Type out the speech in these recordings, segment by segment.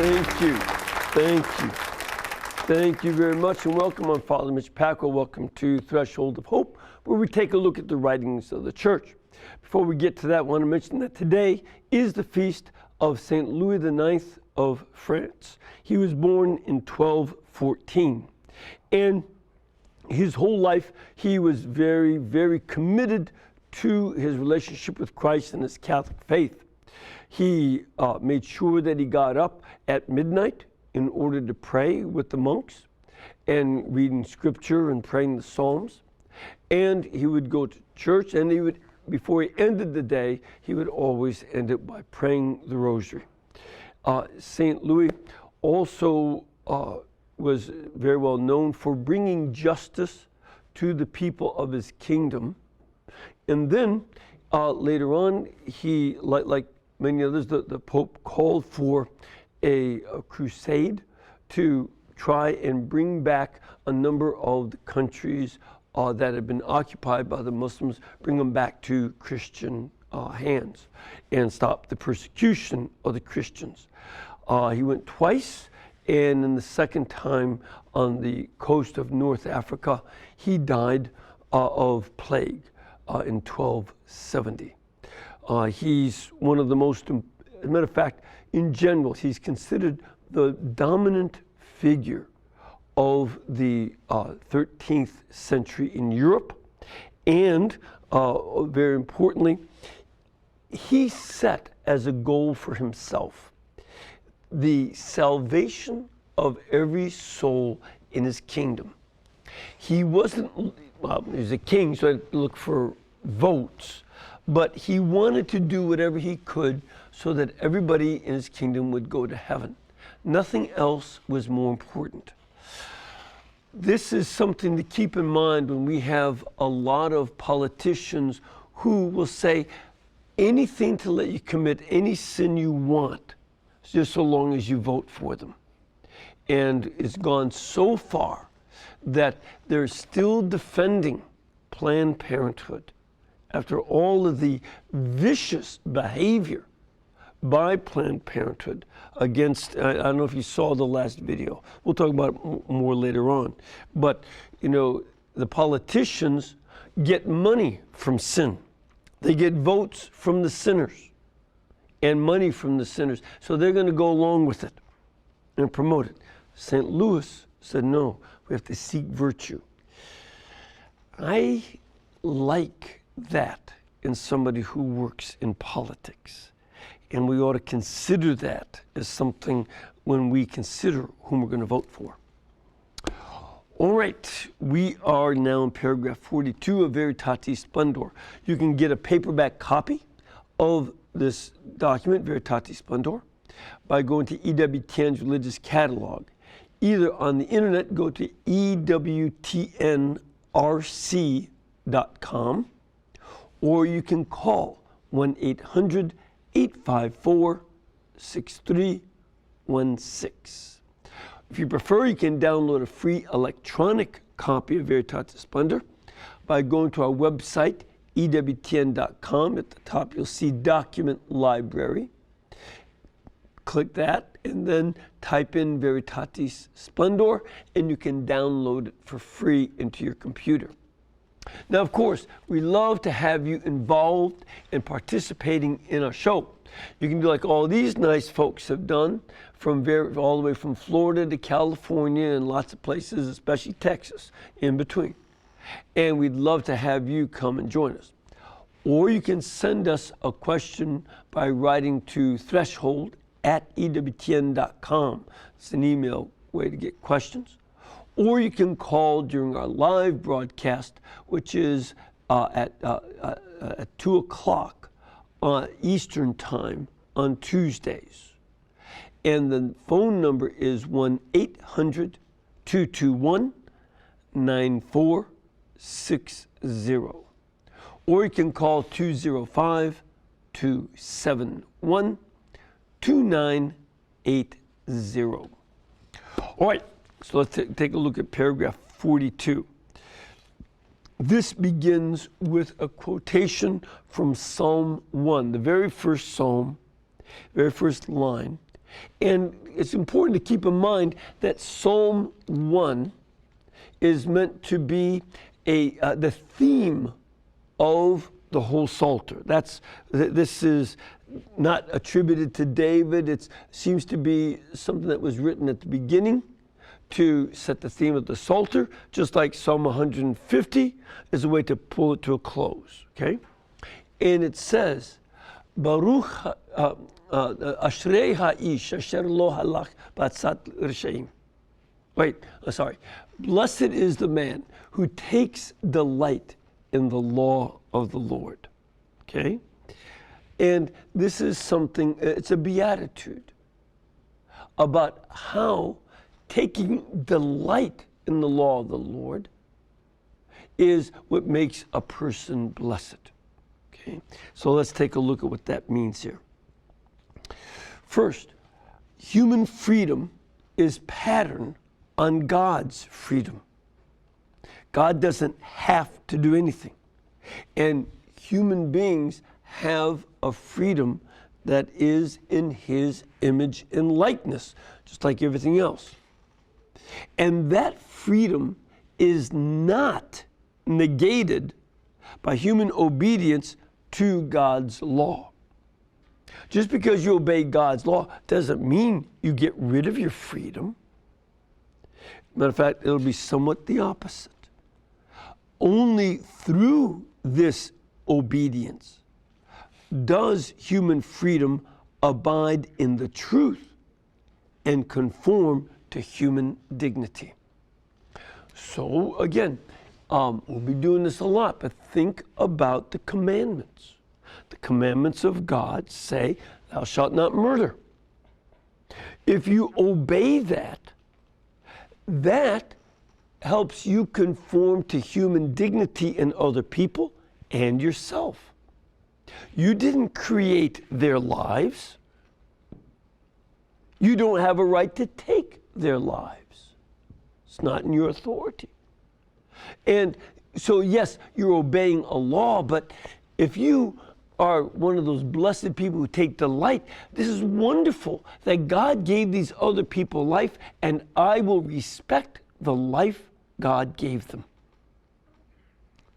Thank you. Thank you. Thank you very much, and welcome. I'm Father Mitch Packrell. Welcome to Threshold of Hope, where we take a look at the writings of the church. Before we get to that, I want to mention that today is the feast of St. Louis IX of France. He was born in 1214, and his whole life he was very, very committed to his relationship with Christ and his Catholic faith. He made sure that he got up at midnight in order to pray with the monks and reading scripture and praying the Psalms. And he would go to church, and he would, before he ended the day, he would always end it by praying the rosary. St. Louis also was very well known for bringing justice to the people of his kingdom. And then later on, he, like many others, the Pope called for a crusade to try and bring back a number of the countries that had been occupied by the Muslims, bring them back to Christian hands and stop the persecution of the Christians. He went twice, and in the second time on the coast of North Africa, he died of plague in 1270. He's one of the most, as a matter of fact, in general, he's considered the dominant figure of the 13th century in Europe. And very importantly, he set as a goal for himself the salvation of every soul in his kingdom. He wasn't, well, he was a king, so he had to look for votes, but he wanted to do whatever he could so that everybody in his kingdom would go to heaven. Nothing else was more important. This is something to keep in mind when we have a lot of politicians who will say anything to let you commit any sin you want, just so long as you vote for them. And it's gone so far that they're still defending Planned Parenthood after all of the vicious behavior by Planned Parenthood against, I don't know if you saw the last video. We'll talk about it more later on. But, you know, the politicians get money from sin. They get votes from the sinners and money from the sinners. So they're going to go along with it and promote it. St. Louis said, no, we have to seek virtue. I like that in somebody who works in politics. And we ought to consider that as something when we consider whom we're going to vote for. All right, we are now in paragraph 42 of Veritatis Splendor. You can get a paperback copy of this document, Veritatis Splendor, by going to EWTN's religious catalog. Either on the internet, go to EWTNRC.com, or you can call 1-800-854-6316. If you prefer, you can download a free electronic copy of Veritatis Splendor by going to our website, EWTN.com. At the top, you'll see Document Library. Click that, and then type in Veritatis Splendor, and you can download it for free into your computer. Now, of course, we love to have you involved and participating in our show. You can do like all these nice folks have done, from all the way from Florida to California and lots of places, especially Texas, in between. And we'd love to have you come and join us. Or you can send us a question by writing to threshold@ewtn.com. It's an email way to get questions. Or you can call during our live broadcast, which is at 2 o'clock Eastern Time on Tuesdays. And the phone number is 1-800-221-9460. Or you can call 205-271-2980. All right. So let's take a look at paragraph 42. This begins with a quotation from Psalm 1, the very first psalm, very first line. And it's important to keep in mind that Psalm 1 is meant to be the theme of the whole Psalter. This is not attributed to David. It seems to be something that was written at the beginning to set the theme of the Psalter, just like Psalm 150 is a way to pull it to a close, okay? And it says, Baruch Ashrei Ha'ish Asher Lo Halach B'atzat Rishaim. Blessed is the man who takes delight in the law of the Lord. Okay? And this is something, it's a beatitude about how taking delight in the law of the Lord is what makes a person blessed. Okay? So let's take a look at what that means here. First, human freedom is patterned on God's freedom. God doesn't have to do anything. And human beings have a freedom that is in His image and likeness, just like everything else. And that freedom is not negated by human obedience to God's law. Just because you obey God's law doesn't mean you get rid of your freedom. Matter of fact, it'll be somewhat the opposite. Only through this obedience does human freedom abide in the truth and conform to human dignity. So again, we'll be doing this a lot, but think about the commandments. The commandments of God say, thou shalt not murder. If you obey that, that helps you conform to human dignity in other people and yourself. You didn't create their lives. You don't have a right to take their lives. It's not in your authority. And so, yes, you're obeying a law, but if you are one of those blessed people who take delight, this is wonderful that God gave these other people life, and I will respect the life God gave them.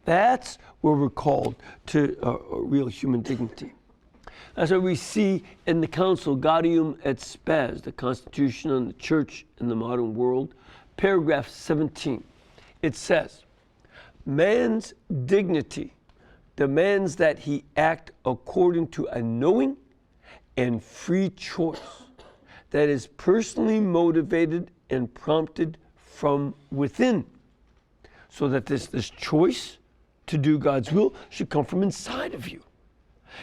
That's where we're called to real human dignity. That's what we see in the Council Gaudium et Spes, the Constitution on the Church in the Modern World, paragraph 17. It says, man's dignity demands that he act according to a knowing and free choice that is personally motivated and prompted from within, so that this choice to do God's will should come from inside of you.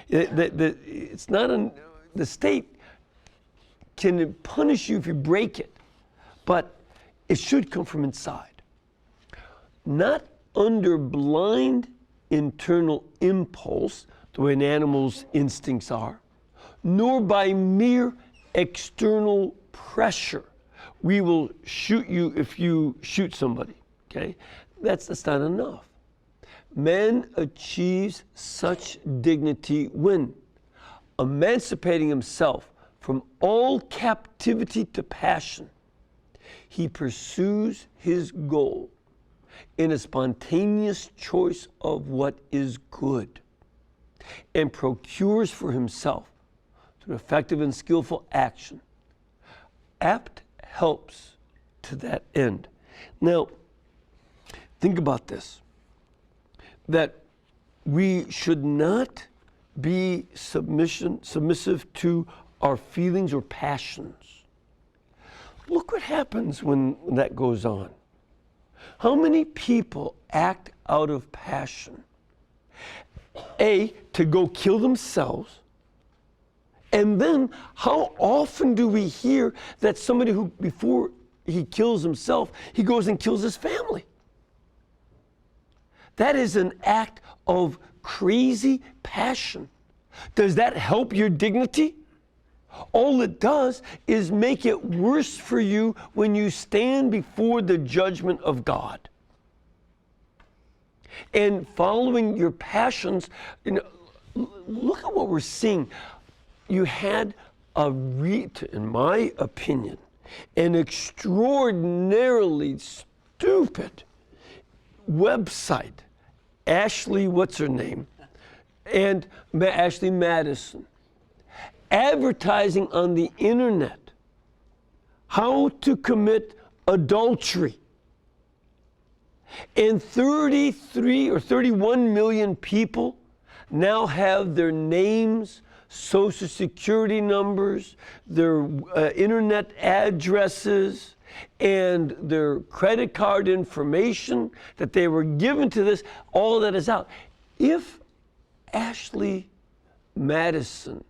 It's not the state can punish you if you break it, but it should come from inside. Not under blind internal impulse, the way an animal's instincts are, nor by mere external pressure. We will shoot you if you shoot somebody, okay? That's not enough. Man achieves such dignity when, emancipating himself from all captivity to passion, he pursues his goal in a spontaneous choice of what is good, and procures for himself, through effective and skillful action, apt helps to that end. Now, think about this, that we should not be submissive to our feelings or passions. Look what happens when that goes on. How many people act out of passion? To go kill themselves. And then how often do we hear that somebody who, before he kills himself, he goes and kills his family? That is an act of crazy passion. Does that help your dignity? All it does is make it worse for you when you stand before the judgment of God. And following your passions, look at what we're seeing. You had in my opinion, an extraordinarily stupid website. Ashley, what's her name? And Ashley Madison. Advertising on the internet how to commit adultery. And 33 or 31 million people now have their names, social security numbers, their internet addresses, and their credit card information that they were given to this, all that is out. If Ashley Madison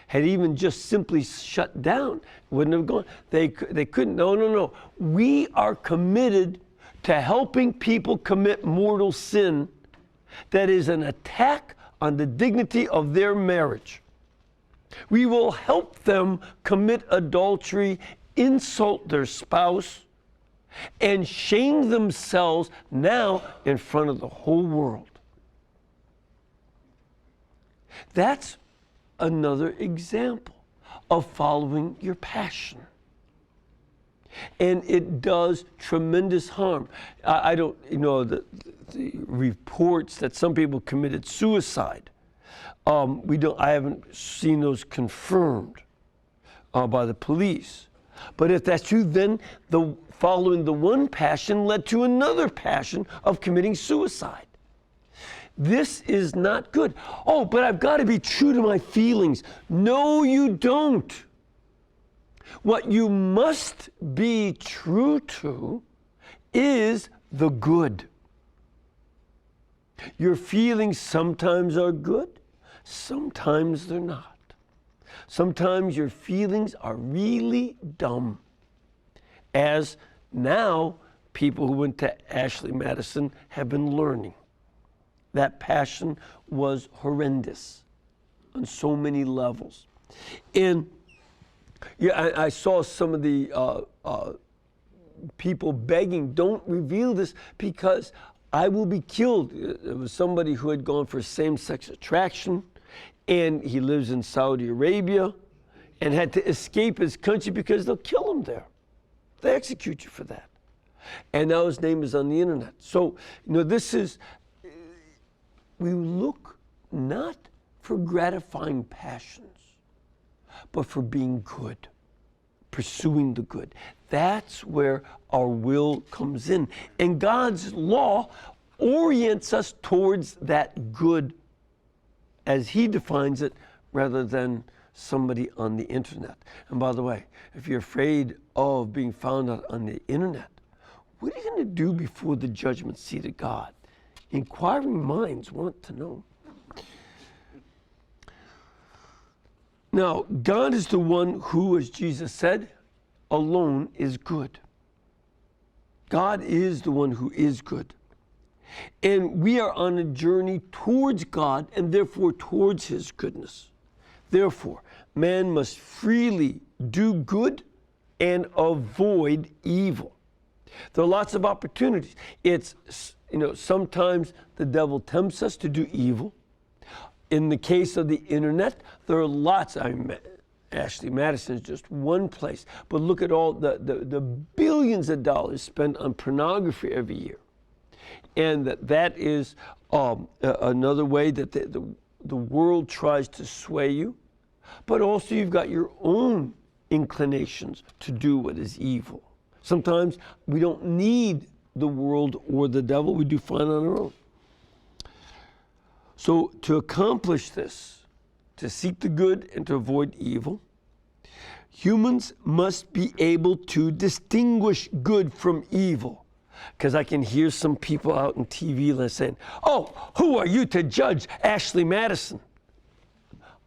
had even just simply shut down, wouldn't have gone. They couldn't. No. We are committed to helping people commit mortal sin that is an attack on the dignity of their marriage. We will help them commit adultery, insult their spouse, and shame themselves now in front of the whole world. That's another example of following your passion. And it does tremendous harm. I don't, the reports that some people committed suicide. I haven't seen those confirmed by the police. But if that's true, then following the one passion led to another passion of committing suicide. This is not good. Oh, but I've got to be true to my feelings. No, you don't. What you must be true to is the good. Your feelings sometimes are good, sometimes they're not. Sometimes your feelings are really dumb. As now, people who went to Ashley Madison have been learning. That passion was horrendous on so many levels. And I saw some of the people begging, don't reveal this because I will be killed. It was somebody who had gone for same-sex attraction, and he lives in Saudi Arabia and had to escape his country because they'll kill him there. They execute you for that. And now his name is on the internet. So, this is, we look not for gratifying passions, but for being good, pursuing the good. That's where our will comes in. And God's law orients us towards that good as He defines it, rather than somebody on the internet. And by the way, if you're afraid of being found out on the internet, what are you going to do before the judgment seat of God? Inquiring minds want to know. Now, God is the one who, as Jesus said, alone is good. God is the one who is good. And we are on a journey towards God and therefore towards His goodness. Therefore, man must freely do good and avoid evil. There are lots of opportunities. It's, sometimes the devil tempts us to do evil. In the case of the internet, there are lots. Ashley Madison is just one place. But look at all the billions of dollars spent on pornography every year. And that is another way that the world tries to sway you. But also you've got your own inclinations to do what is evil. Sometimes we don't need the world or the devil. We do fine on our own. So to accomplish this, to seek the good and to avoid evil, humans must be able to distinguish good from evil. Because I can hear some people out on TV saying, oh, who are you to judge Ashley Madison?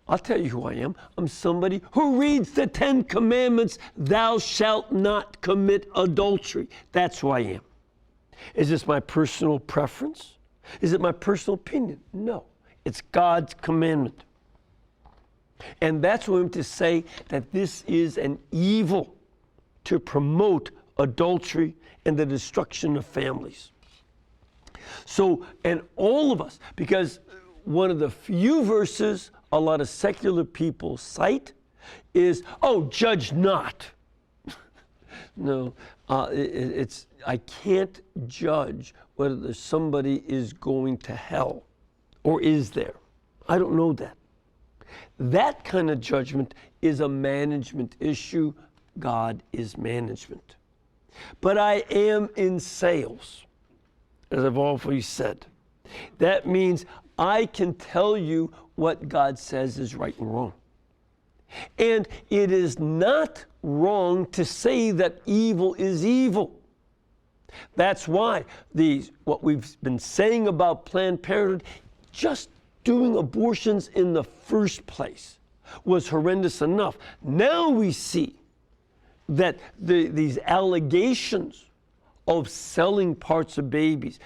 I'll tell you who I am. I'm somebody who reads the 10 Commandments, thou shalt not commit adultery. That's who I am. Is this my personal preference? Is it my personal opinion? No. It's God's commandment. And that's why I'm to say that this is an evil to promote adultery and the destruction of families. So, and all of us, because one of the few verses a lot of secular people cite is, oh, judge not. No, it's I can't judge whether somebody is going to hell or is there. I don't know that. That kind of judgment is a management issue. God is management. But I am in sales, as I've always said. That means I can tell you what God says is right and wrong. And it is not wrong to say that evil is evil. That's why what we've been saying about Planned Parenthood, just doing abortions in the first place was horrendous enough. Now we see that these allegations of selling parts of babies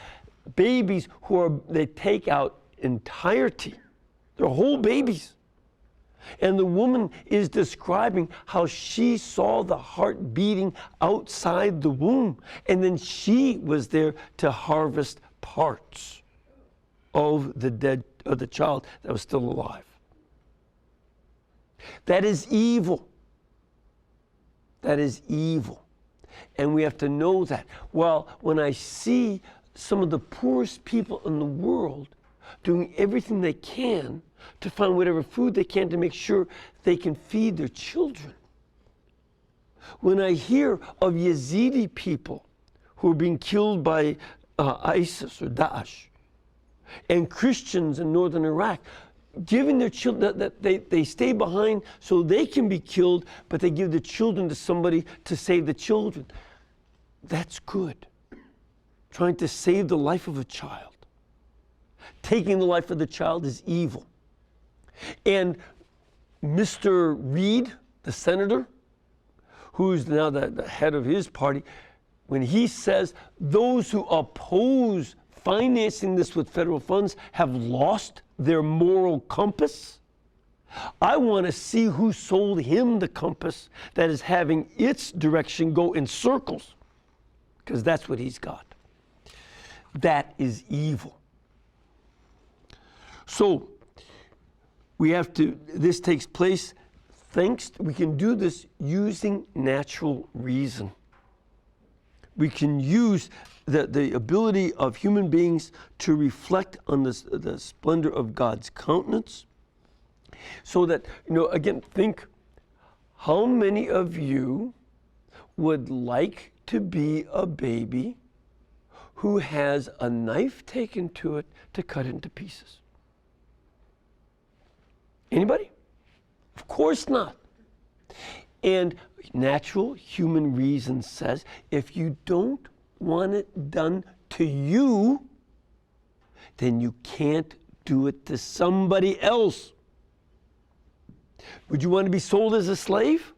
who they take out entirety, their whole babies. And the woman is describing how she saw the heart beating outside the womb, and then she was there to harvest parts of the child that was still alive. That is evil. That is evil. And we have to know that. Well, when I see some of the poorest people in the world doing everything they can to find whatever food they can to make sure they can feed their children. When I hear of Yazidi people who are being killed by ISIS or Daesh, and Christians in northern Iraq giving their children, that they stay behind so they can be killed, but they give the children to somebody to save the children. That's good. Trying to save the life of a child. Taking the life of the child is evil. And Mr. Reid, the senator, who's now the head of his party, when he says those who oppose financing this with federal funds have lost their moral compass, I want to see who sold him the compass that is having its direction go in circles, because that's what he's got. That is evil. So this takes place we can do this using natural reason. We can use the ability of human beings to reflect on the splendor of God's countenance, so that, again, think, how many of you would like to be a baby who has a knife taken to it to cut into pieces? Anybody? Of course not. And natural human reason says, if you don't want it done to you, then you can't do it to somebody else. Would you want to be sold as a slave?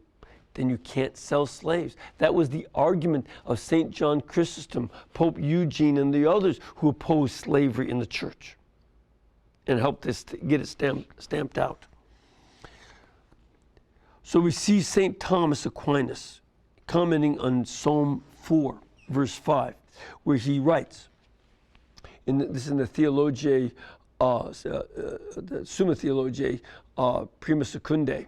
Then you can't sell slaves. That was the argument of St. John Chrysostom, Pope Eugene, and the others who opposed slavery in the church and helped us get it stamped out. So we see St. Thomas Aquinas commenting on Psalm 4, verse 5, where he writes, this is in the Theologiae, the Summa Theologiae, Prima Secundae,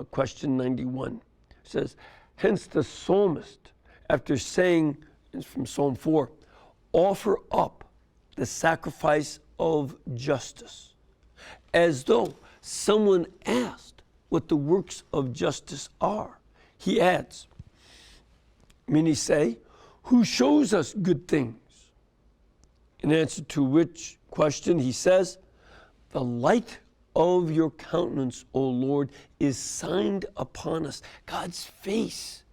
question 91. It says, hence the psalmist, after saying, from Psalm 4, offer up the sacrifice of justice, as though someone asked what the works of justice are. He adds, many say, who shows us good things? In answer to which question he says, the light of your countenance, O Lord, is signed upon us. God's face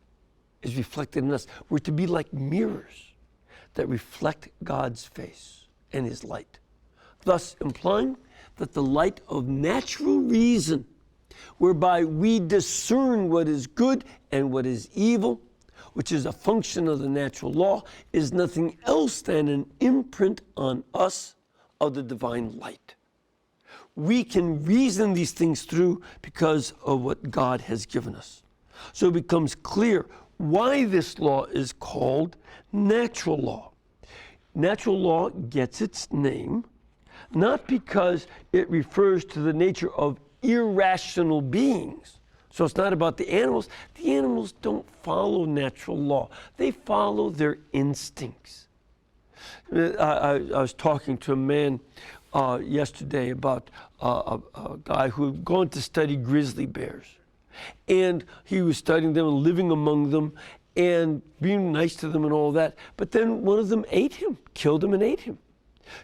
is reflected in us. We're to be like mirrors that reflect God's face and his light, thus implying that the light of natural reason, whereby we discern what is good and what is evil, which is a function of the natural law, is nothing else than an imprint on us of the divine light. We can reason these things through because of what God has given us. So it becomes clear why this law is called natural law. Natural law gets its name not because it refers to the nature of irrational beings, So it's not about the animals. The animals don't follow natural law. They follow their instincts. I was talking to a man yesterday about a guy who had gone to study grizzly bears. And he was studying them and living among them and being nice to them and all that. But then one of them ate him, killed him and ate him.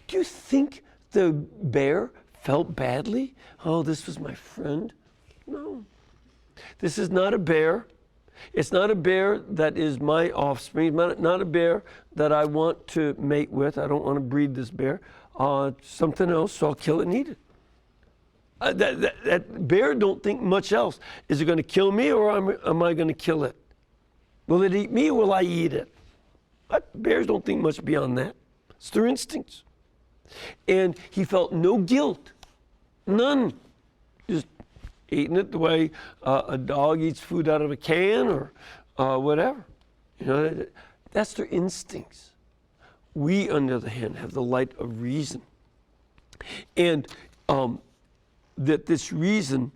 Do you think the bear felt badly? Oh, this was my friend. No. This is not a bear. It's not a bear that is my offspring. It's not a bear that I want to mate with. I don't want to breed this bear. Something else, so I'll kill it and eat it. That bear don't think much else. Is it going to kill me or am I going to kill it? Will it eat me or will I eat it? Bears don't think much beyond that. It's their instincts. And he felt no guilt. None. Just eating it the way a dog eats food out of a can or whatever. You know, that's their instincts. We, on the other hand, have the light of reason. And that this reason,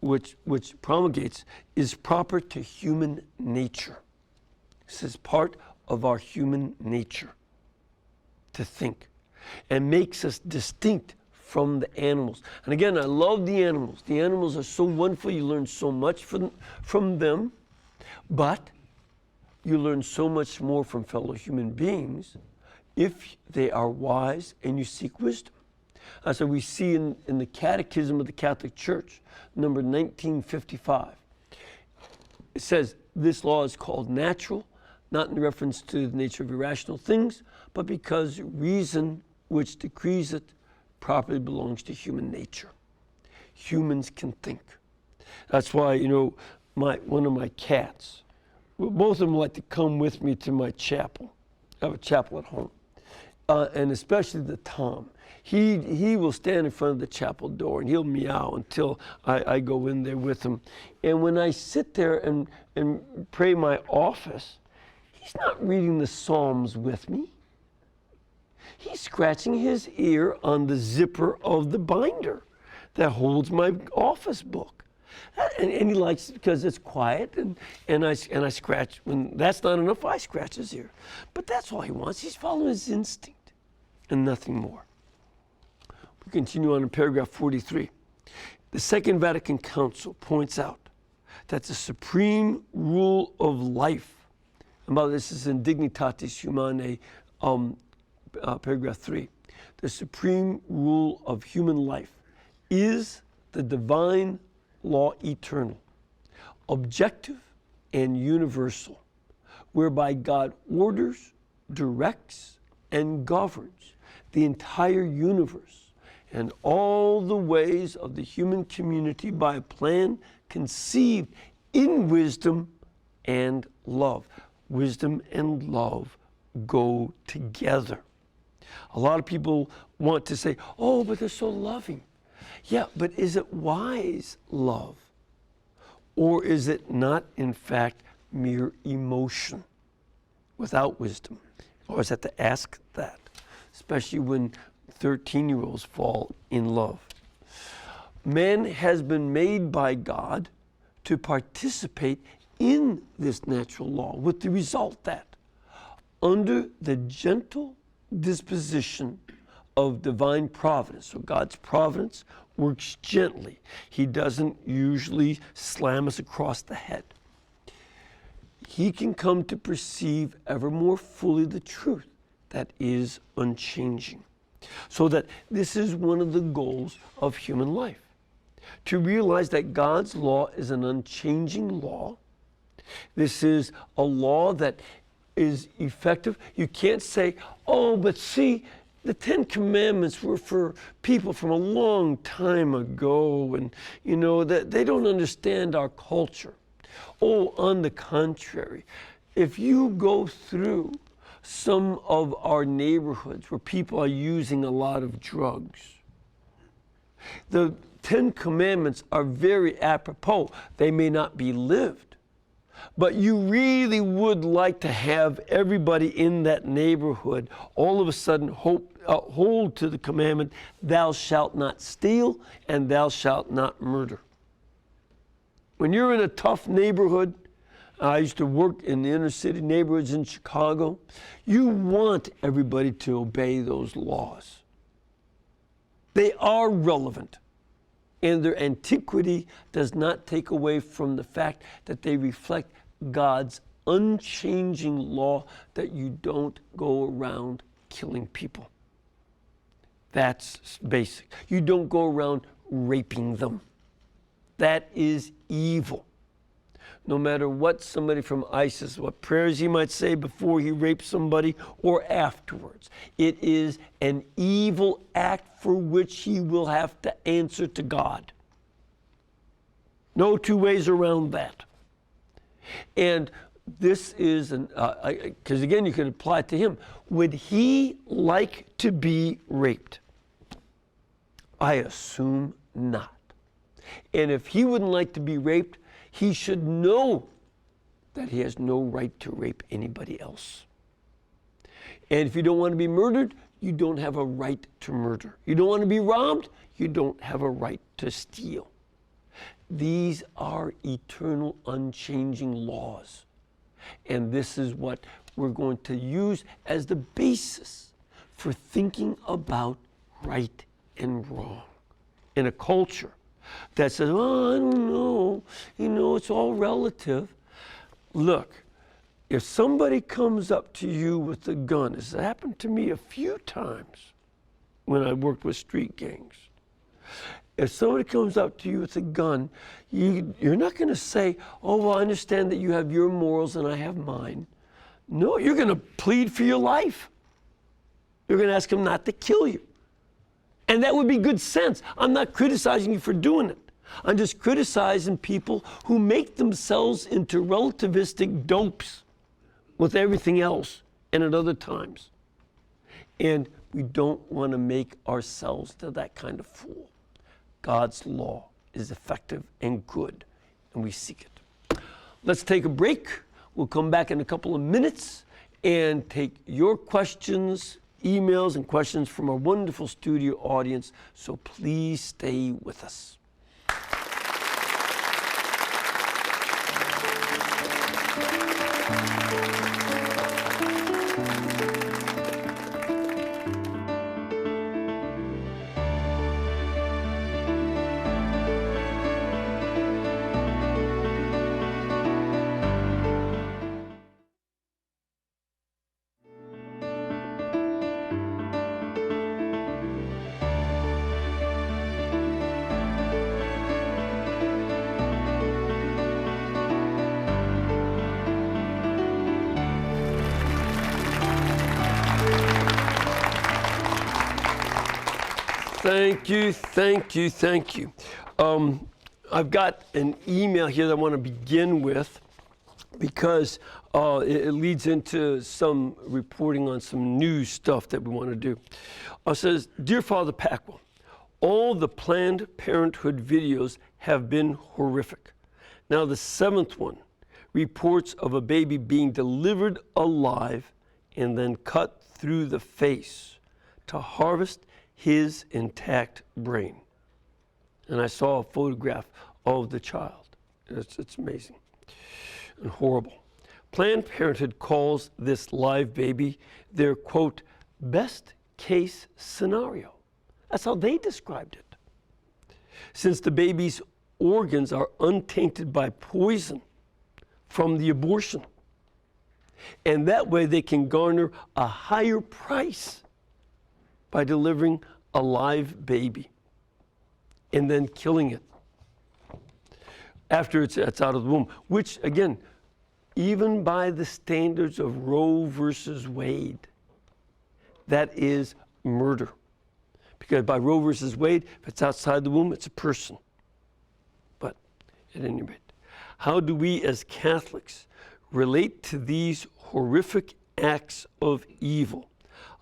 which promulgates, is proper to human nature. This is part of our human nature to think, and makes us distinct from the animals. And again, I love the animals. The animals are so wonderful. You learn so much from them, but you learn so much more from fellow human beings if they are wise and you seek wisdom. So we see in the Catechism of the Catholic Church, number 1955, it says this law is called natural, not in reference to the nature of irrational things, but because reason which decrees it properly belongs to human nature. Humans can think. That's why, you know, one of my cats, both of them like to come with me to my chapel. I have a chapel at home. And especially the Tom. He will stand in front of the chapel door and he'll meow until I go in there with him. And when I sit there and pray my office, he's not reading the Psalms with me. He's scratching his ear on the zipper of the binder that holds my office book. And he likes it because it's quiet, and I scratch. When that's not enough, I scratch his ear. But that's all he wants. He's following his instinct and nothing more. We continue on in paragraph 43. The Second Vatican Council points out that the supreme rule of life, and by this is in Dignitatis Humanae, paragraph 3, the supreme rule of human life is the divine law eternal, objective and universal, whereby God orders, directs, and governs the entire universe and all the ways of the human community by a plan conceived in wisdom and love. Wisdom and love go together. A lot of people want to say, oh, but they're so loving. Yeah, but is it wise love? Or is it not, in fact, mere emotion without wisdom? I always have to ask that, especially when 13-year-olds fall in love. Man has been made by God to participate in this natural law, with the result that under the gentle disposition of divine providence, so God's providence works gently. He doesn't usually slam us across the head. He can come to perceive ever more fully the truth that is unchanging. So that this is one of the goals of human life, to realize that God's law is an unchanging law. This is a law that is effective. You can't say, oh, but see, the Ten Commandments were for people from a long time ago, and you know that they don't understand our culture. Oh, on the contrary, if you go through some of our neighborhoods where people are using a lot of drugs, the Ten Commandments are very apropos. They may not be lived, but you really would like to have everybody in that neighborhood all of a sudden hold to the commandment, thou shalt not steal and thou shalt not murder. When you're in a tough neighborhood, I used to work in the inner city neighborhoods in Chicago, you want everybody to obey those laws. They are relevant, and their antiquity does not take away from the fact that they reflect God's unchanging law that you don't go around killing people. That's basic. You don't go around raping them. That is evil. No matter what somebody from ISIS, what prayers he might say before he rapes somebody or afterwards, it is an evil act for which he will have to answer to God. No two ways around that. And this is, because again, you can apply it to him. Would he like to be raped? I assume not. And if he wouldn't like to be raped, he should know that he has no right to rape anybody else. And if you don't want to be murdered, you don't have a right to murder. You don't want to be robbed, you don't have a right to steal. These are eternal, unchanging laws. And this is what we're going to use as the basis for thinking about right and wrong in a culture that says, oh, I don't know, it's all relative. Look, if somebody comes up to you with a gun, this has happened to me a few times when I worked with street gangs. If somebody comes up to you with a gun, you're not going to say, oh, well, I understand that you have your morals and I have mine. No, you're going to plead for your life. You're going to ask him not to kill you. And that would be good sense. I'm not criticizing you for doing it. I'm just criticizing people who make themselves into relativistic dopes with everything else and at other times. And we don't want to make ourselves to that kind of fool. God's law is effective and good, and we seek it. Let's take a break. We'll come back in a couple of minutes and take your questions, emails, and questions from our wonderful studio audience. So please stay with us. Thank you. I've got an email here that I want to begin with because it leads into some reporting on some news stuff that we want to do. It says, Dear Father Packwell, all the Planned Parenthood videos have been horrific. Now the 7th one reports of a baby being delivered alive and then cut through the face to harvest his intact brain. And I saw a photograph of the child. It's amazing and horrible. Planned Parenthood calls this live baby their, quote, best case scenario. That's how they described it. Since the baby's organs are untainted by poison from the abortion. And that way they can garner a higher price by delivering a live baby and then killing it after it's out of the womb, which again, even by the standards of Roe versus Wade, that is murder. Because by Roe versus Wade, if it's outside the womb, it's a person. But at any rate, how do we as Catholics relate to these horrific acts of evil?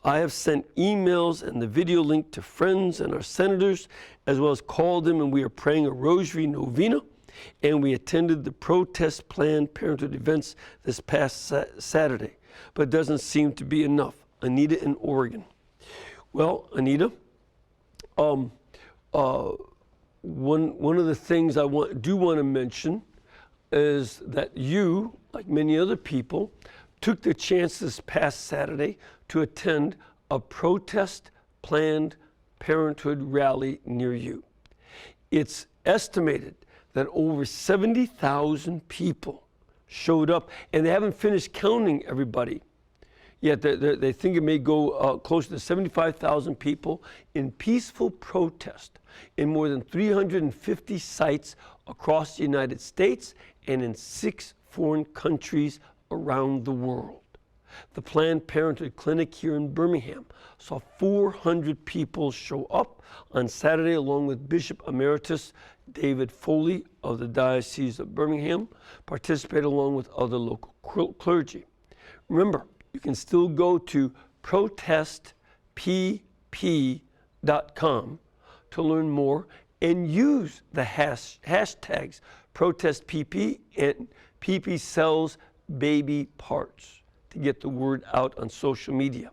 I have sent emails and the video link to friends and our senators, as well as called them, and we are praying a rosary novena, and we attended the protest Planned Parenthood events this past Saturday, but it doesn't seem to be enough. Anita in Oregon. Well, Anita, one of the things I do want to mention is that you, like many other people, took the chance this past Saturday to attend a protest Planned Parenthood rally near you. It's estimated that over 70,000 people showed up, and they haven't finished counting everybody yet. They think it may go close to 75,000 people in peaceful protest in more than 350 sites across the United States and in 6 foreign countries around the world. The Planned Parenthood Clinic here in Birmingham saw 400 people show up on Saturday, along with Bishop Emeritus David Foley of the Diocese of Birmingham, participated along with other local clergy. Remember, you can still go to protestpp.com to learn more and use the hashtags protestpp and PP sells baby parts to get the word out on social media.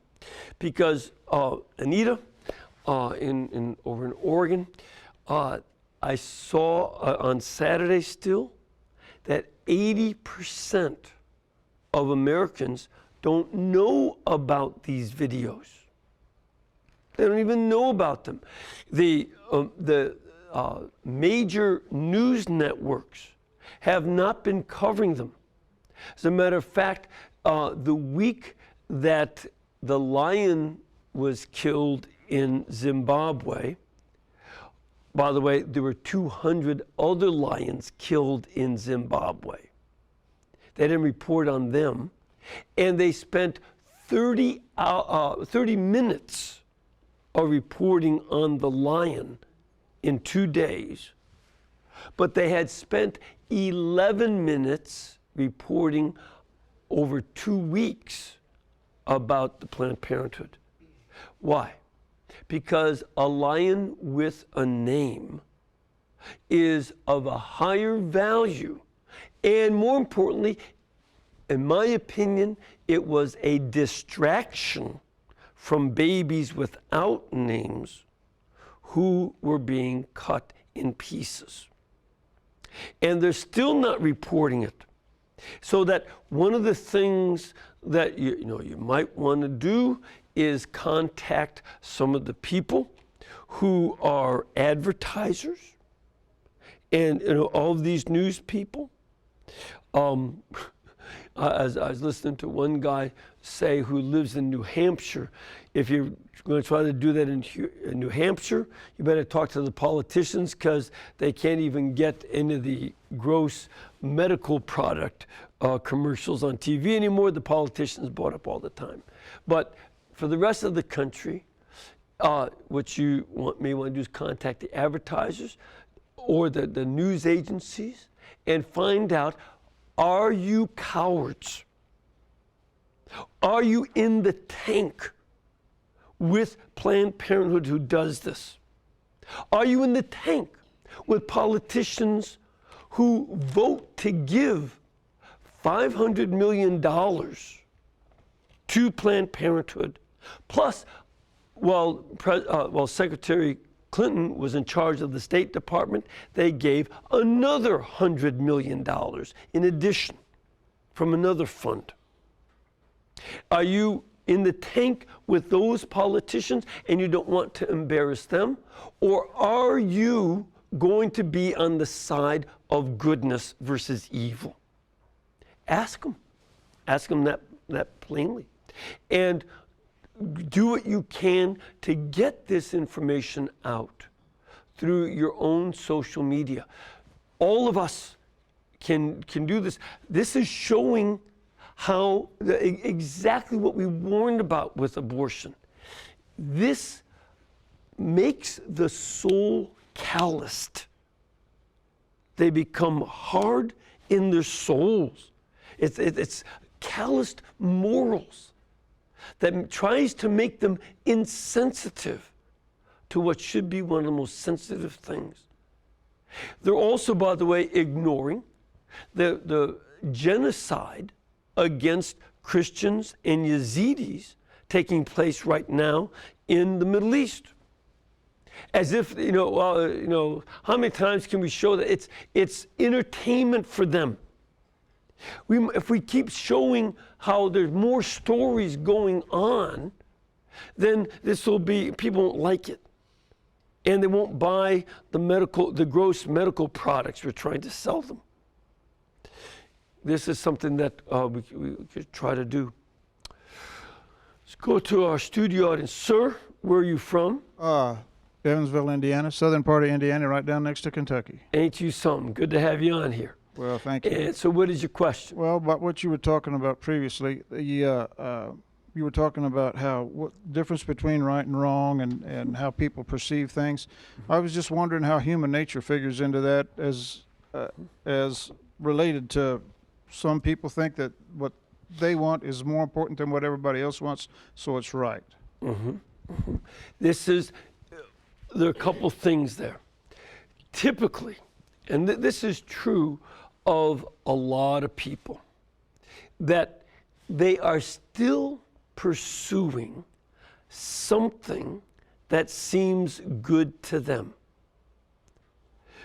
Because Anita, over in Oregon, I saw on Saturday still that 80% of Americans don't know about these videos. They don't even know about them. The major news networks have not been covering them. As a matter of fact, the week that the lion was killed in Zimbabwe, by the way, there were 200 other lions killed in Zimbabwe. They didn't report on them, and they spent 30 minutes of reporting on the lion in 2 days, but they had spent 11 minutes reporting over 2 weeks about the Planned Parenthood. Why? Because a lion with a name is of a higher value, and more importantly, in my opinion, it was a distraction from babies without names who were being cut in pieces. And they're still not reporting it. So that one of the things that you might want to do is contact some of the people who are advertisers and all of these news people. As I was listening to one guy say, who lives in New Hampshire, if you're going to try to do that in New Hampshire, you better talk to the politicians, because they can't even get into the gross medical product commercials on TV anymore. The politicians bought up all the time. But for the rest of the country, what you may want to do is contact the advertisers or the news agencies and find out, are you cowards? Are you in the tank with Planned Parenthood who does this? Are you in the tank with politicians who vote to give $500 million to Planned Parenthood? Plus, while Secretary Clinton was in charge of the State Department, they gave another $100 million in addition from another fund. Are you in the tank with those politicians and you don't want to embarrass them? Or are you going to be on the side of goodness versus evil? Ask them. Ask them that plainly. And do what you can to get this information out through your own social media. All of us can do this. This is showing how exactly what we warned about with abortion. This makes the soul calloused. They become hard in their souls. It's calloused morals that tries to make them insensitive to what should be one of the most sensitive things. They're also, by the way, ignoring the genocide against Christians and Yazidis taking place right now in the Middle East. As if, how many times can we show that it's entertainment for them? If we keep showing how there's more stories going on, then people won't like it. And they won't buy the gross medical products we're trying to sell them. This is something that we could try to do. Let's go to our studio audience. Sir, where are you from? Evansville, Indiana, southern part of Indiana, right down next to Kentucky. Ain't you something? Good to have you on here. Well, thank you. And so what is your question? Well, about what you were talking about previously, you were talking about what difference between right and wrong and how people perceive things. I was just wondering how human nature figures into that as related to some people think that what they want is more important than what everybody else wants, so it's right. Mm-hmm. Mm-hmm. There are a couple things there. Typically, and this is true of a lot of people, that they are still pursuing something that seems good to them.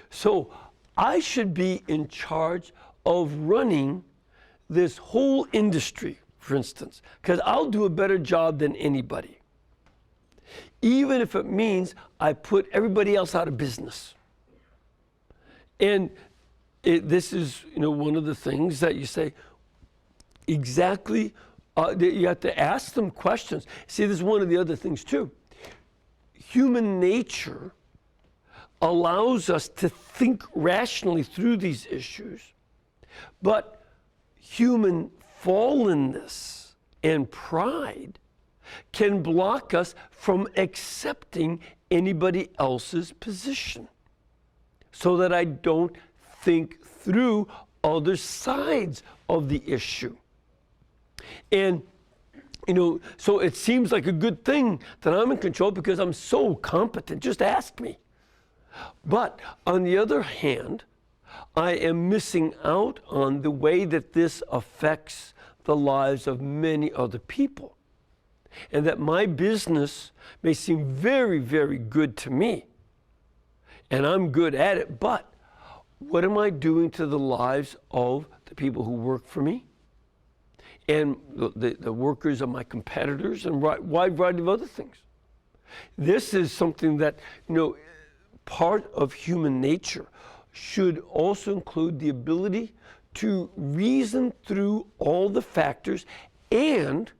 So I should be in charge of running this whole industry, for instance, because I'll do a better job than anybody, even if it means I put everybody else out of business. And this is, one of the things that you say, exactly, you have to ask them questions. See, this is one of the other things too. Human nature allows us to think rationally through these issues, but human fallenness and pride can block us from accepting anybody else's position, so that I don't think through other sides of the issue. And, so it seems like a good thing that I'm in control because I'm so competent. Just ask me. But on the other hand, I am missing out on the way that this affects the lives of many other people. And that my business may seem very, very good to me, and I'm good at it, but what am I doing to the lives of the people who work for me and the workers of my competitors and wide variety of other things? This is something that, part of human nature should also include the ability to reason through all the factors, and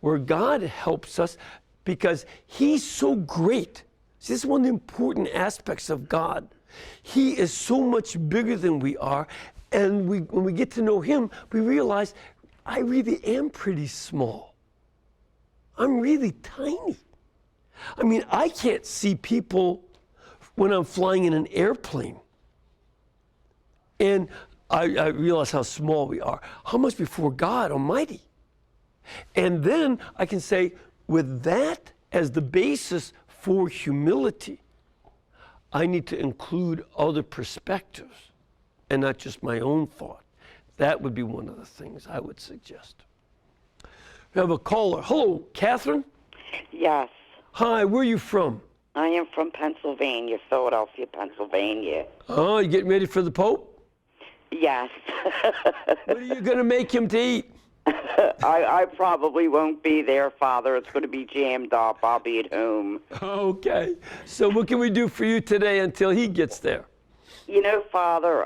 where God helps us because He's so great. See, this is one of the important aspects of God. He is so much bigger than we are, and when we get to know Him, we realize I really am pretty small. I'm really tiny. I mean, I can't see people when I'm flying in an airplane. And I realize how small we are. How much before God Almighty? And then I can say, with that as the basis for humility, I need to include other perspectives and not just my own thought. That would be one of the things I would suggest. We have a caller. Hello, Catherine? Yes. Hi, where are you from? I am from Pennsylvania, Philadelphia, Pennsylvania. Oh, you getting ready for the Pope? Yes. What are you going to make him to eat? I probably won't be there, Father. It's going to be jammed up. I'll be at home. Okay. So what can we do for you today until he gets there? Father,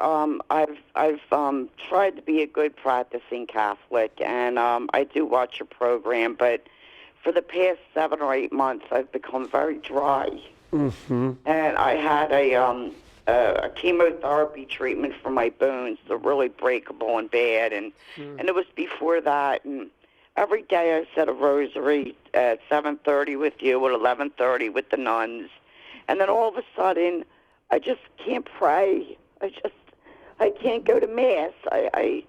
I've tried to be a good practicing Catholic, and I do watch your program, but for the past 7 or 8 months, I've become very dry. Mm-hmm. And I had a chemotherapy treatment for my bones. They're really breakable and bad, and it was before that. And every day I said a rosary at 7:30 with you, at 11:30 with the nuns, and then all of a sudden I just can't pray. I can't go to Mass. I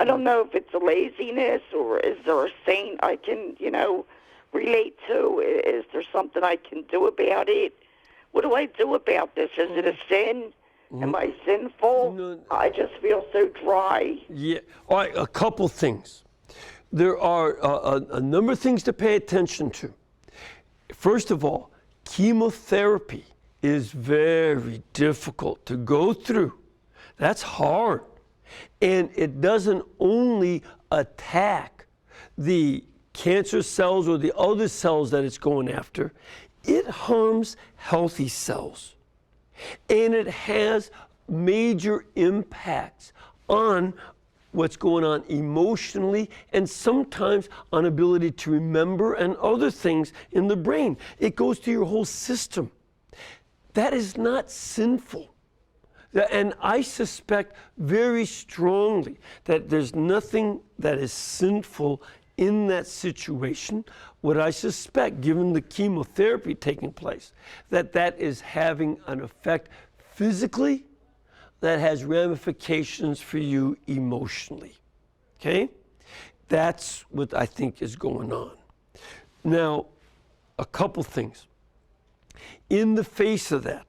don't know if it's a laziness or is there a saint I can relate to. Is there something I can do about it? What do I do about this? Is it a sin? Am I sinful? No. I just feel so dry. Yeah. All right, a couple things. There are a number of things to pay attention to. First of all, chemotherapy is very difficult to go through. That's hard. And it doesn't only attack the cancer cells or the other cells that it's going after, it harms healthy cells. And it has major impacts on what's going on emotionally and sometimes on ability to remember and other things in the brain. It goes to your whole system. That is not sinful. And I suspect very strongly that there's nothing that is sinful in that situation. What I suspect, given the chemotherapy taking place, that is having an effect physically that has ramifications for you emotionally. Okay? That's what I think is going on. Now, a couple things. In the face of that,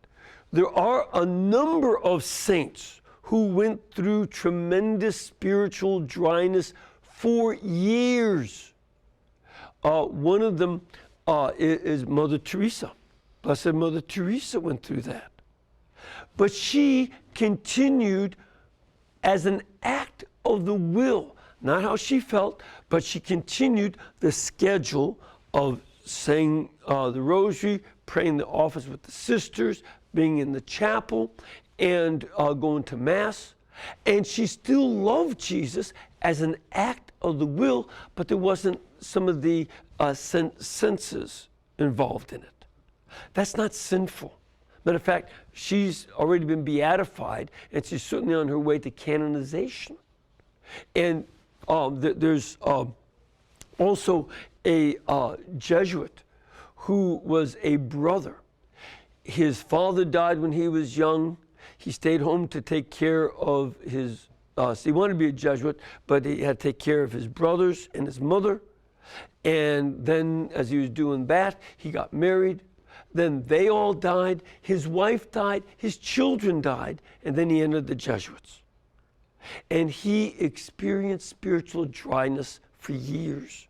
there are a number of saints who went through tremendous spiritual dryness for years. One of them is Mother Teresa. Blessed Mother Teresa went through that. But she continued as an act of the will, not how she felt, but she continued the schedule of saying the rosary, praying the office with the sisters, being in the chapel, and going to Mass. And she still loved Jesus as an act of the will, but there wasn't some of the senses involved in it. That's not sinful. Matter of fact, she's already been beatified, and she's certainly on her way to canonization. And there's also a Jesuit who was a brother. His father died when he was young. He stayed home to take care of his, so he wanted to be a Jesuit, but he had to take care of his brothers and his mother. And then as he was doing that, he got married. Then they all died. His wife died. His children died. And then he entered the Jesuits. And he experienced spiritual dryness for years,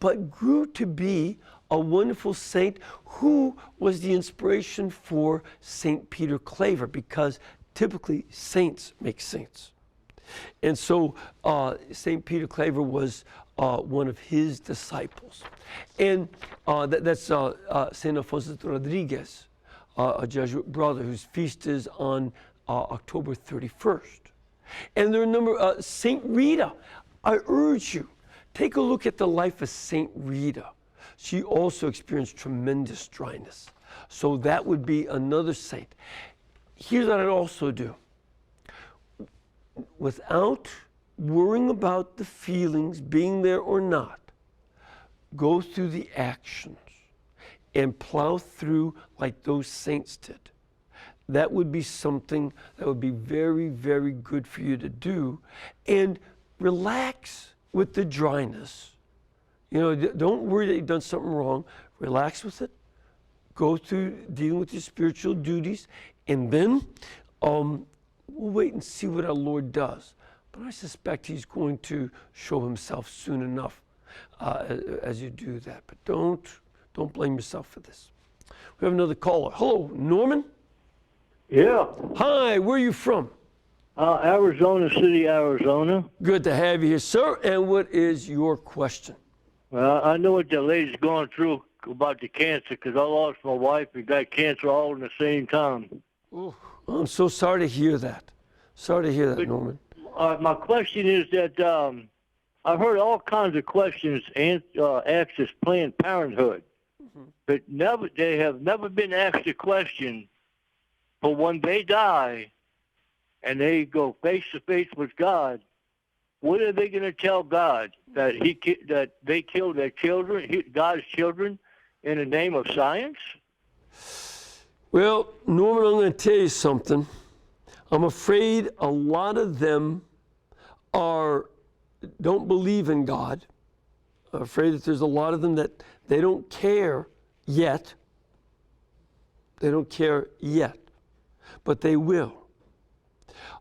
but grew to be a wonderful saint who was the inspiration for St. Peter Claver, because typically saints make saints. And so St. Peter Claver was one of his disciples. And that's St. Alfonso Rodriguez, a Jesuit brother whose feast is on October 31st. And there are a number, St. Rita, I urge you, take a look at the life of St. Rita. She also experienced tremendous dryness. So that would be another saint. Here's what I'd also do. Without worrying about the feelings being there or not, go through the actions and plow through like those saints did. That would be something that would be very, very good for you to do. And relax with the dryness. You know, don't worry that you've done something wrong. Relax with it. Go through dealing with your spiritual duties. And then we'll wait and see what our Lord does. But I suspect he's going to show himself soon enough as you do that. But don't blame yourself for this. We have another caller. Hello, Norman? Yeah. Hi, where are you from? Arizona City, Arizona. Good to have you here, sir. And what is your question? Well, I know what the lady's going through about the cancer, because I lost my wife and got cancer all in the same time. Oh, I'm so sorry to hear that. Sorry to hear that, Norman. My question is that I've heard all kinds of questions asked as Planned Parenthood, but they have never been asked a question. But when they die and they go face to face with God, what are they going to tell God? That they killed their children, God's children, in the name of science? Well, Norman, I'm going to tell you something. I'm afraid a lot of them don't believe in God. I'm afraid that there's a lot of them that they don't care yet. They don't care yet, but they will.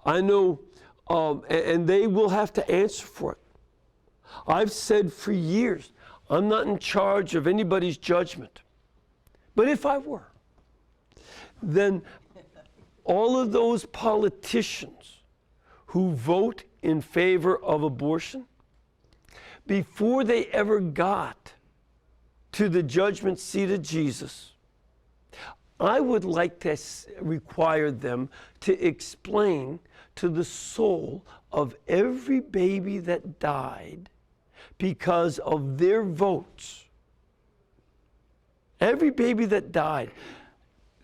I know, and they will have to answer for it. I've said for years, I'm not in charge of anybody's judgment. But if I were, then all of those politicians who vote in favor of abortion, before they ever got to the judgment seat of Jesus, I would like to require them to explain to the soul of every baby that died because of their votes. Every baby that died,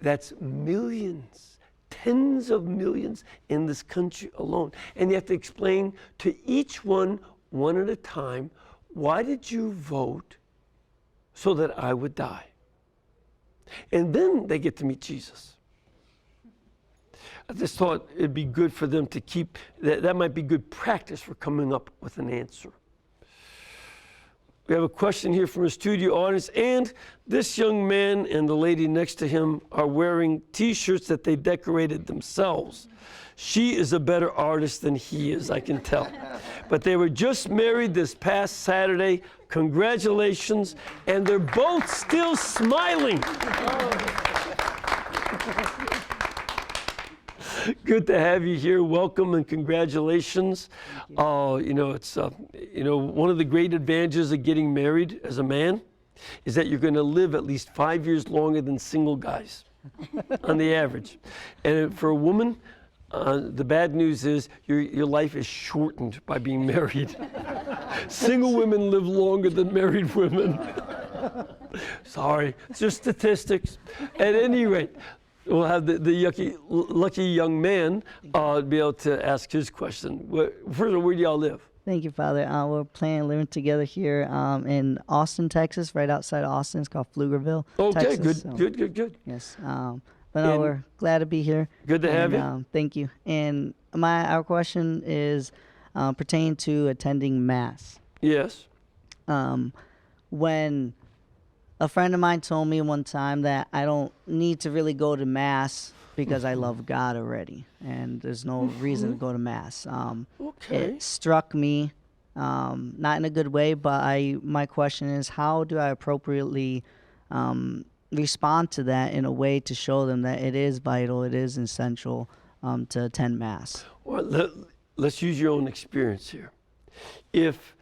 that's millions, tens of millions in this country alone. And you have to explain to each one at a time, why did you vote so that I would die? And then they get to meet Jesus. I just thought it'd be good for them to keep, that might be good practice for coming up with an answer. We have a question here from a studio audience, and this young man and the lady next to him are wearing t-shirts that they decorated themselves. She is a better artist than he is, I can tell. But they were just married this past Saturday. Congratulations, and they're both still smiling. Good to have you here. Welcome and congratulations. It's one of the great advantages of getting married as a man is that you're going to live at least 5 years longer than single guys on the average. And for a woman, the bad news is your life is shortened by being married. Single women live longer than married women. Sorry, it's just statistics. At any rate, we'll have the lucky young man be able to ask his question. First of all, where do y'all live? Thank you, Father. We're planning on living together here in Austin, Texas, right outside of Austin. It's called Pflugerville, Okay, Texas. good. Yes. But no, we're glad to be here. Good to have you. Thank you. And our question is pertaining to attending Mass. Yes. When a friend of mine told me one time that I don't need to really go to Mass because I love God already, and there's no reason to go to Mass. It struck me, not in a good way, but my question is, how do I appropriately respond to that in a way to show them that it is vital, it is essential to attend Mass? Well, let's use your own experience here. If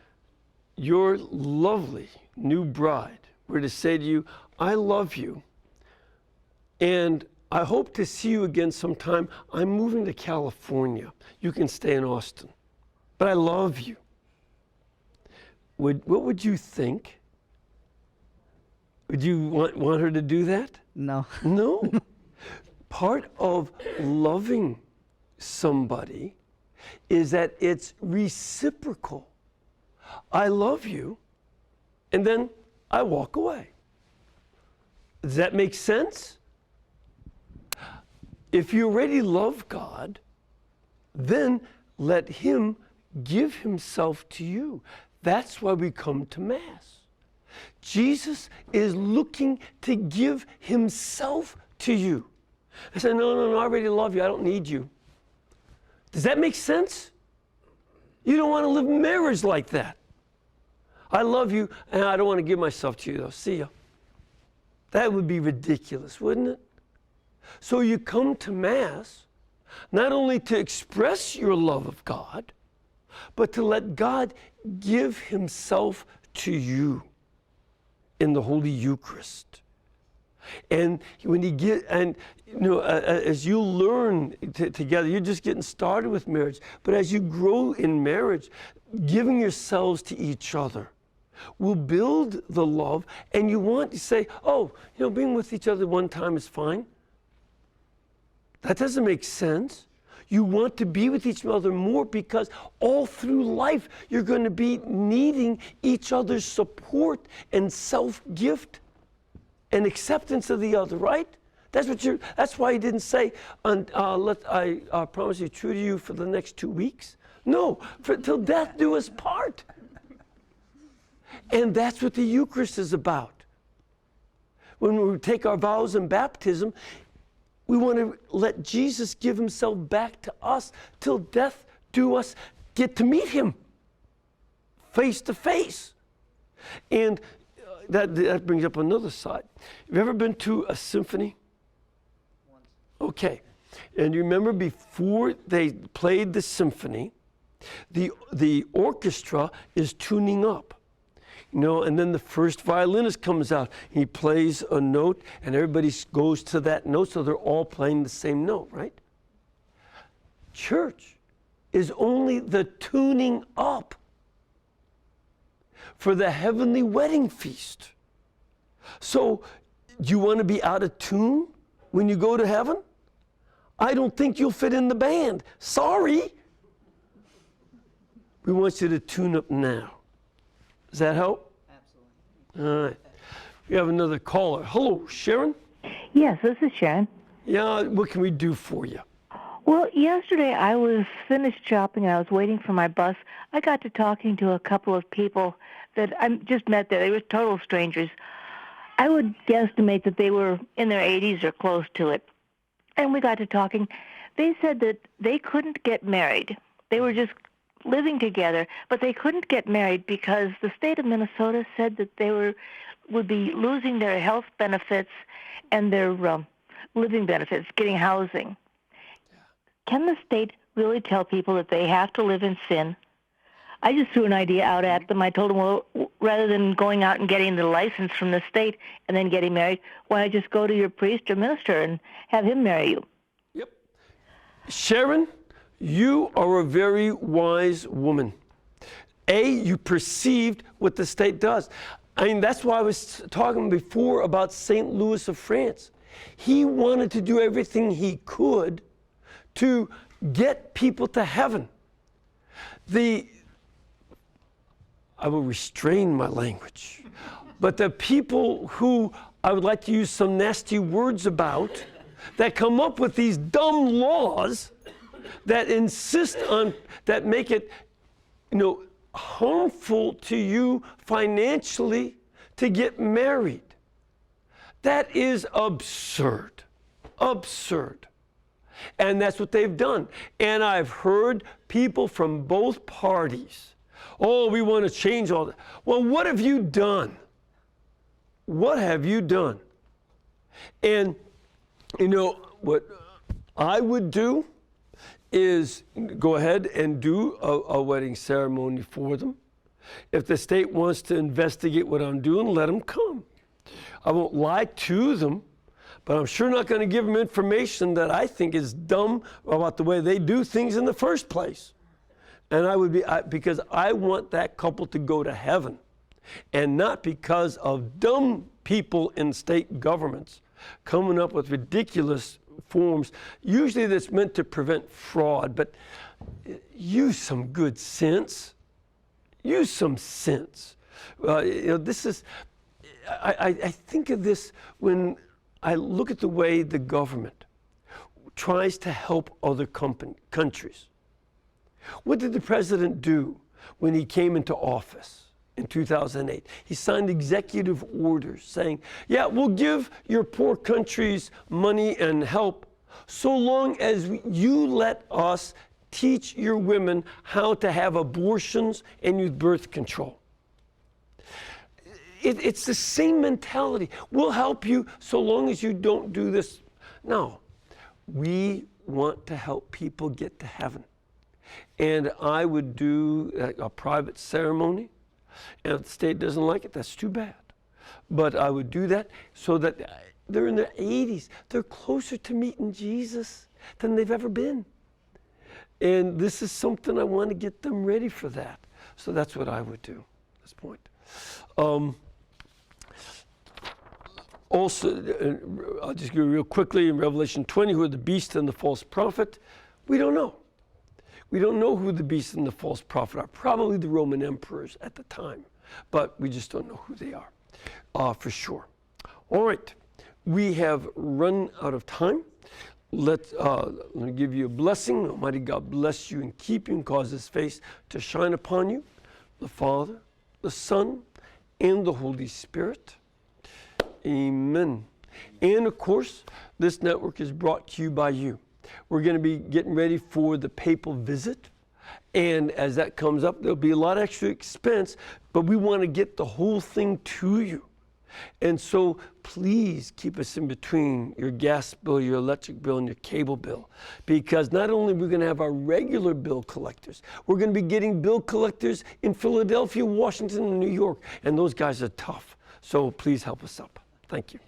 your lovely new bride were to say to you, I love you, and I hope to see you again sometime. I'm moving to California. You can stay in Austin, but I love you. What would you think? Would you want her to do that? No. No. Part of loving somebody is that it's reciprocal. I love you, and then I walk away. Does that make sense? If you already love God, then let Him give Himself to you. That's why we come to Mass. Jesus is looking to give Himself to you. I said, no, I already love you. I don't need you. Does that make sense? You don't want to live marriage like that. I love you, and I don't want to give myself to you, though. See ya. That would be ridiculous, wouldn't it? So you come to Mass not only to express your love of God, but to let God give Himself to you in the Holy Eucharist. And when as you learn together, you're just getting started with marriage, but as you grow in marriage, giving yourselves to each other will build the love, and you want to say, being with each other one time is fine. That doesn't make sense. You want to be with each other more because all through life you're going to be needing each other's support and self-gift and acceptance of the other, right? That's why He didn't say, I promise you true to you for the next 2 weeks. No, till death do us part. And that's what the Eucharist is about. When we take our vows in baptism, we want to let Jesus give Himself back to us till death do us get to meet Him face to face. And that brings up another side. Have you ever been to a symphony? Once Okay. And you remember before they played the symphony, the orchestra is tuning up. You know, and then the first violinist comes out. He plays a note, and everybody goes to that note, so they're all playing the same note, right? Church is only the tuning up for the heavenly wedding feast. So, do you want to be out of tune when you go to heaven? I don't think you'll fit in the band. Sorry. We want you to tune up now. Does that help? Absolutely. All right. We have another caller. Hello, Sharon? Yes, this is Sharon. Yeah, what can we do for you? Well, yesterday I was finished shopping and I was waiting for my bus. I got to talking to a couple of people that I just met there. They were total strangers. I would guesstimate that they were in their 80s or close to it. And we got to talking. They said that they couldn't get married. They were just living together, but they couldn't get married because the state of Minnesota said that they would be losing their health benefits and their living benefits, getting housing. Can the state really tell people that they have to live in sin? I just threw an idea out at them. I told them, well, rather than going out and getting the license from the state and then getting married, why not just go to your priest or minister and have him marry you? Yep. Sharon, you are a very wise woman. You perceived what the state does. I mean, that's why I was talking before about St. Louis of France. He wanted to do everything he could to get people to heaven. I will restrain my language, but the people who I would like to use some nasty words about that come up with these dumb laws that insist on, that make it, harmful to you financially to get married. That is absurd. Absurd. And that's what they've done. And I've heard people from both parties, oh, we want to change all that. Well, what have you done? What have you done? And, what I would do is go ahead and do a wedding ceremony for them. If the state wants to investigate what I'm doing, let them come. I won't lie to them, but I'm sure not going to give them information that I think is dumb about the way they do things in the first place. And I would be, because I want that couple to go to heaven, and not because of dumb people in state governments coming up with ridiculous forms, usually that's meant to prevent fraud, but use some good sense. Use some sense. This is, I think of this when I look at the way the government tries to help other countries. What did the president do when he came into office in 2008? He signed executive orders saying, yeah, we'll give your poor countries money and help so long as you let us teach your women how to have abortions and use birth control. It's the same mentality. We'll help you so long as you don't do this. No, we want to help people get to heaven. And I would do a private ceremony. And if the state doesn't like it, that's too bad. But I would do that so that they're in their 80s. They're closer to meeting Jesus than they've ever been. And this is something I want to get them ready for that. So that's what I would do at this point. Also, I'll just go real quickly in Revelation 20, who are the beast and the false prophet? We don't know. We don't know who the beast and the false prophet are. Probably the Roman emperors at the time, but we just don't know who they are for sure. All right, we have run out of time. Let me give you a blessing. Almighty God bless you and keep you and cause His face to shine upon you, the Father, the Son, and the Holy Spirit. Amen. And of course, this network is brought to you by you. We're going to be getting ready for the papal visit. And as that comes up, there'll be a lot of extra expense, but we want to get the whole thing to you. And so please keep us in between your gas bill, your electric bill, and your cable bill. Because not only are we going to have our regular bill collectors, we're going to be getting bill collectors in Philadelphia, Washington, and New York. And those guys are tough. So please help us up. Thank you.